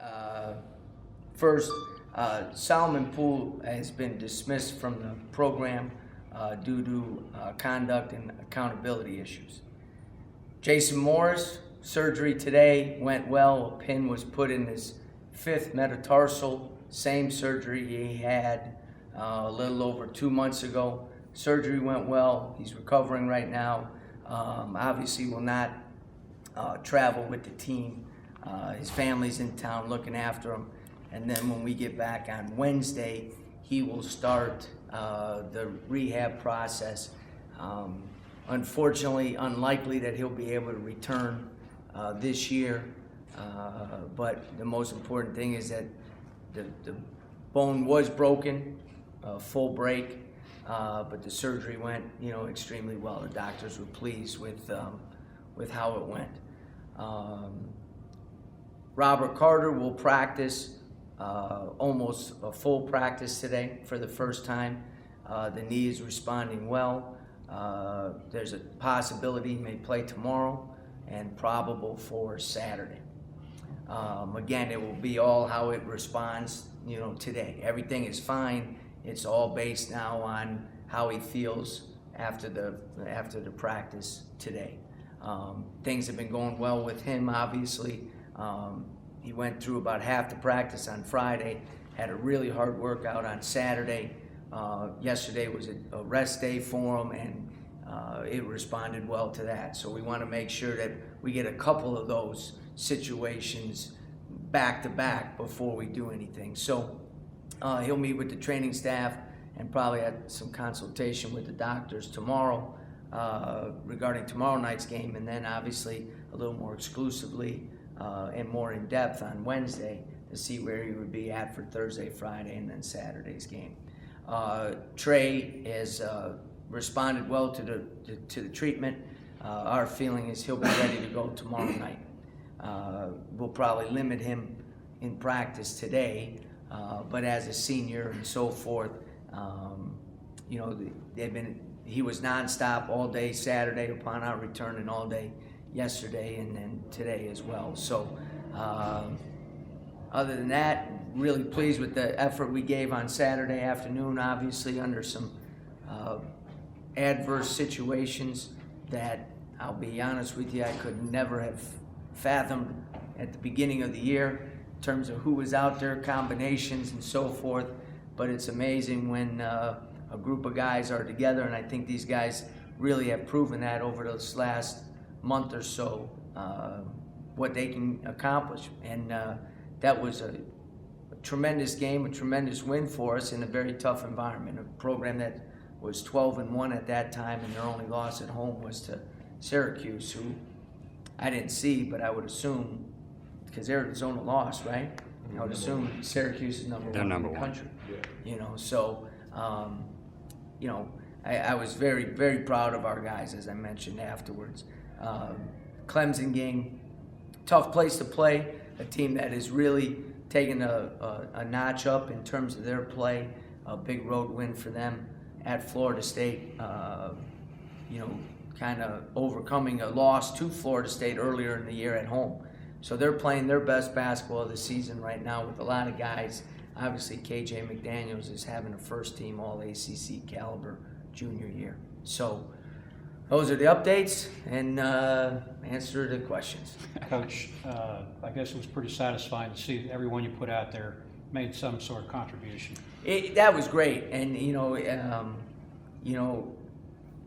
Uh, First, Solomon Poole has been dismissed from the program due to conduct and accountability issues. Jason Morris, surgery today went well. A pin was put in his fifth metatarsal, same surgery he had a little over 2 months ago. Surgery went well. He's recovering right now. Obviously will not travel with the team. His family's in town looking after him. And then when we get back on Wednesday, he will start the rehab process. Unfortunately, unlikely that he'll be able to return this year. But the most important thing is that the bone was broken, full break, but the surgery went, extremely well. The doctors were pleased with how it went. Robert Carter will practice almost a full practice today for the first time. The knee is responding well. There's a possibility he may play tomorrow and probable for Saturday. Again, it will be all how it responds, today. Everything is fine. It's all based now on how he feels after the practice today. Things have been going well with him, obviously. He went through about half the practice on Friday, had a really hard workout on Saturday. Yesterday was a rest day for him, and it responded well to that. So we want to make sure that we get a couple of those situations back to back before we do anything. So he'll meet with the training staff and probably have some consultation with the doctors tomorrow regarding tomorrow night's game, and then obviously a little more exclusively and more in depth on Wednesday to see where he would be at for Thursday, Friday, and then Saturday's game. Trey has responded well to the treatment. Our feeling is he'll be ready to go tomorrow night. We'll probably limit him in practice today, but as a senior and so forth, he was nonstop all day Saturday upon our return and all day yesterday and then today as well. So other than that, really pleased with the effort we gave on Saturday afternoon, obviously under some adverse situations that, I'll be honest with you, I could never have fathomed at the beginning of the year in terms of who was out there, combinations and so forth. But it's amazing when a group of guys are together, and I think these guys really have proven that over this last month or so, what they can accomplish. And that was a tremendous game, a tremendous win for us in a very tough environment. A program that was 12-1 at that time, and their only loss at home was to Syracuse, who I didn't see, but I would assume, because Arizona lost, right? I would assume Syracuse is number one in the country. Yeah. So I was very, very proud of our guys, as I mentioned afterwards. Clemson game, tough place to play, a team that has really taken a notch up in terms of their play, a big road win for them at Florida State, kind of overcoming a loss to Florida State earlier in the year at home. So they're playing their best basketball of the season right now with a lot of guys. Obviously, KJ McDaniels is having a first-team All-ACC caliber junior year. So those are the updates and answer the questions. Coach, I guess it was pretty satisfying to see everyone you put out there made some sort of contribution. That was great, and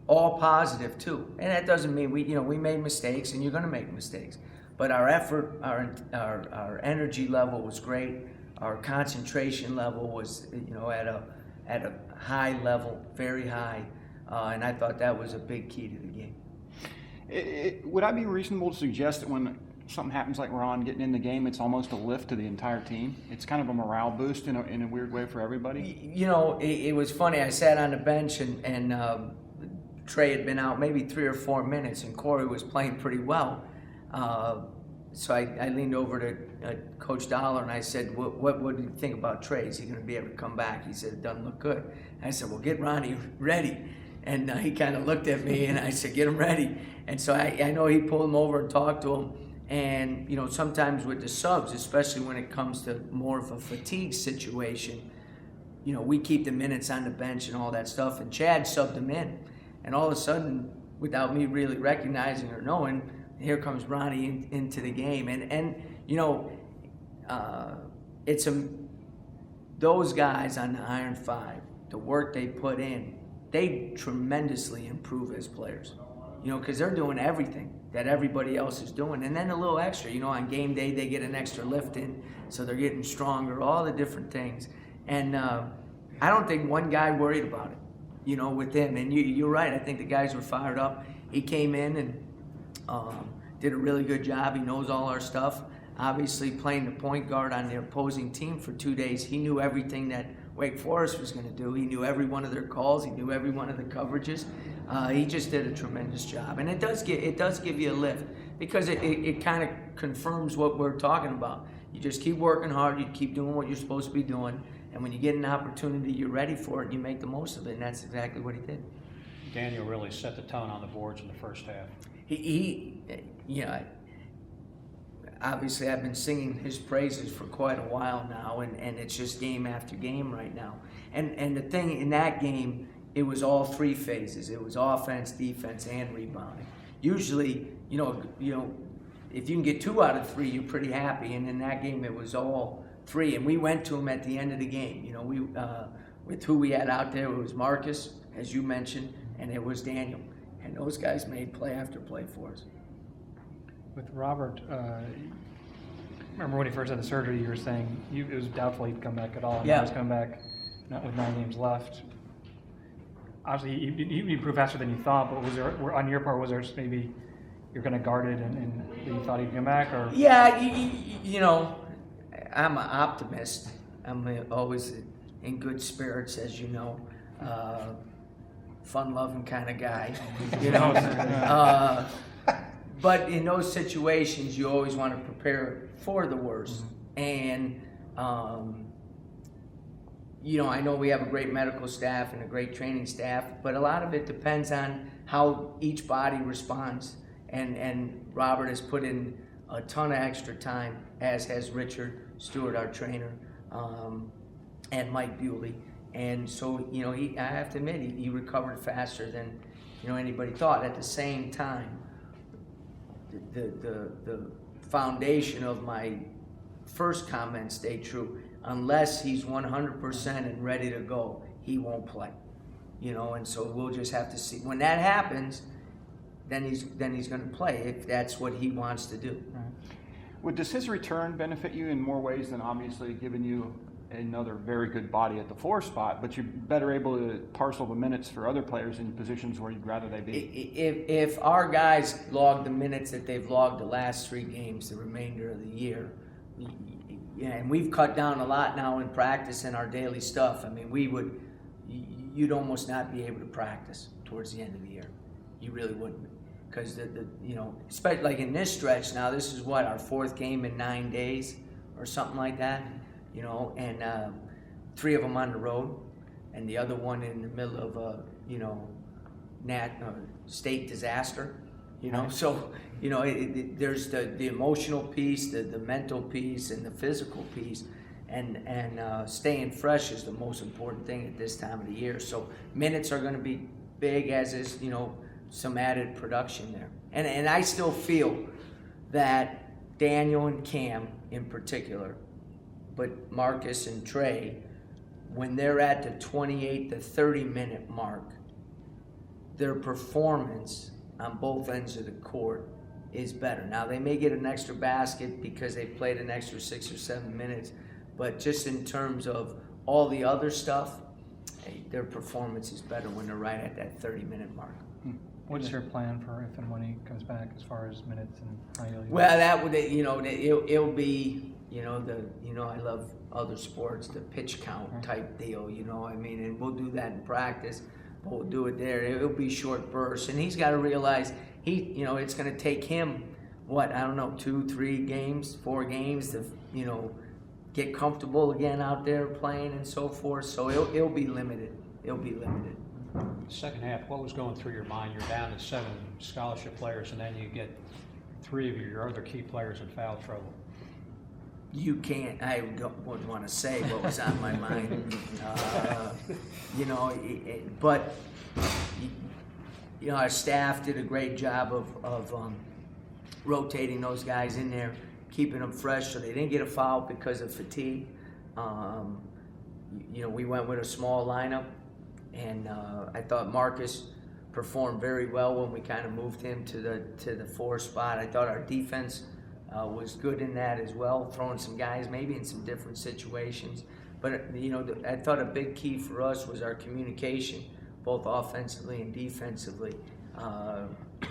all positive too. And that doesn't mean we made mistakes, and you're going to make mistakes. But our effort, our energy level was great. Our concentration level was at a high level, very high. And I thought that was a big key to the game. Would I be reasonable to suggest that when something happens like Ron getting in the game, it's almost a lift to the entire team? It's kind of a morale boost in a weird way for everybody? It was funny. I sat on the bench and Trey had been out maybe 3 or 4 minutes, and Corey was playing pretty well. So I leaned over to Coach Dollar and I said, what do you think about Trey? Is he going to be able to come back? He said, it doesn't look good. And I said, well, get Ronnie ready. And he kind of looked at me and I said, get him ready. And so I know he pulled him over and talked to him. And, you know, sometimes with the subs, especially when it comes to more of a fatigue situation, you know, we keep the minutes on the bench and all that stuff, and Chad subbed him in. And all of a sudden, without me really recognizing or knowing, here comes Ronnie into the game. And you know, those guys on the Iron Five, the work they put in, they tremendously improve as players. You know, because they're doing everything that everybody else is doing. And then a little extra, you know, on game day, they get an extra lift in, so they're getting stronger, all the different things. And I don't think one guy worried about it, you know, with him. And you're right, I think the guys were fired up. He came in and did a really good job. He knows all our stuff. Obviously, playing the point guard on the opposing team for 2 days, he knew everything that Wake Forest was going to do. He knew every one of their calls. He knew every one of the coverages. He just did a tremendous job. And it does give you a lift, because it kind of confirms what we're talking about. You just keep working hard. You keep doing what you're supposed to be doing. And when you get an opportunity, you're ready for it, and you make the most of it. And that's exactly what he did. Daniel really set the tone on the boards in the first half. He you know, obviously I've been singing his praises for quite a while now, and it's just game after game right now. And the thing in that game, it was all three phases. It was offense, defense, and rebounding. Usually, you know, if you can get 2 out of 3, you're pretty happy. And in that game, it was all 3. And we went to him at the end of the game. You know, we with who we had out there, it was Marcus, as you mentioned, and it was Daniel. And those guys made play after play for us. With Robert, remember when he first had the surgery, you were saying it was doubtful he'd come back at all. And Yeah. now he's coming back not with 9 games left. Obviously, he improved faster than you thought, but was there, on your part, was there maybe you're going to guard it and you thought he'd come back? Or Yeah, you know, I'm an optimist. I'm always in good spirits, as you know. Fun-loving kind of guy, you know. But in those situations, you always want to prepare for the worst. And, you know, I know we have a great medical staff and a great training staff, but a lot of it depends on how each body responds. And Robert has put in a ton of extra time, as has Richard Stewart, our trainer, and Mike Bewley. And so, you know, I have to admit, he recovered faster than, you know, anybody thought. At the same time, the foundation of my first comment stayed true. Unless he's 100% and ready to go, he won't play. You know, and so we'll just have to see. When that happens, then he's going to play if that's what he wants to do. Well, does his return benefit you in more ways than obviously giving you another very good body at the 4 spot, but you're better able to parcel the minutes for other players in positions where you'd rather they be? If our guys log the minutes that they've logged the last 3 games, the remainder of the year, yeah, and we've cut down a lot now in practice and our daily stuff. I mean, you'd almost not be able to practice towards the end of the year. You really wouldn't, because you know, especially like in this stretch now. This is what, our 4th game in 9 days or something like that. You know, and 3 of them on the road, and the other one in the middle of a, you know, state disaster. You know, so, you know, there's the emotional piece, the mental piece, and the physical piece, and staying fresh is the most important thing at this time of the year. So minutes are going to be big, as is, you know, some added production there. And I still feel that Daniel and Cam in particular, but Marcus and Trey, when they're at the 28 to 30 minute mark, their performance on both ends of the court is better. Now, they may get an extra basket because they played an extra 6 or 7 minutes, but just in terms of all the other stuff, their performance is better when they're right at that 30-minute mark. what's your plan for if and when he comes back, as far as minutes and how you'll use Well, that would, you know, it'll be, you know, I love other sports, the pitch count type deal, you know, I mean, and we'll do that in practice, but we'll do it there. It'll be short bursts, and he's got to realize you know, it's going to take him, what, I don't know, 2, 3 games, 4 games to, you know, get comfortable again out there playing and so forth. So it'll be limited. It'll be limited. Second half, what was going through your mind? You're down to 7 scholarship players, and then you get 3 of your other key players in foul trouble. You can't, wouldn't want to say what was on my mind. You know, but, you know, our staff did a great job of rotating those guys in there, keeping them fresh so they didn't get a foul because of fatigue. You know, we went with a small lineup, and I thought Marcus performed very well when we kind of moved him to the 4 spot. I thought our defense was good in that as well, throwing some guys maybe in some different situations. But, you know, I thought a big key for us was our communication, both offensively and defensively. I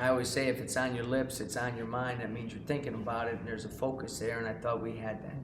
always say if it's on your lips, it's on your mind. That means you're thinking about it and there's a focus there, and I thought we had that.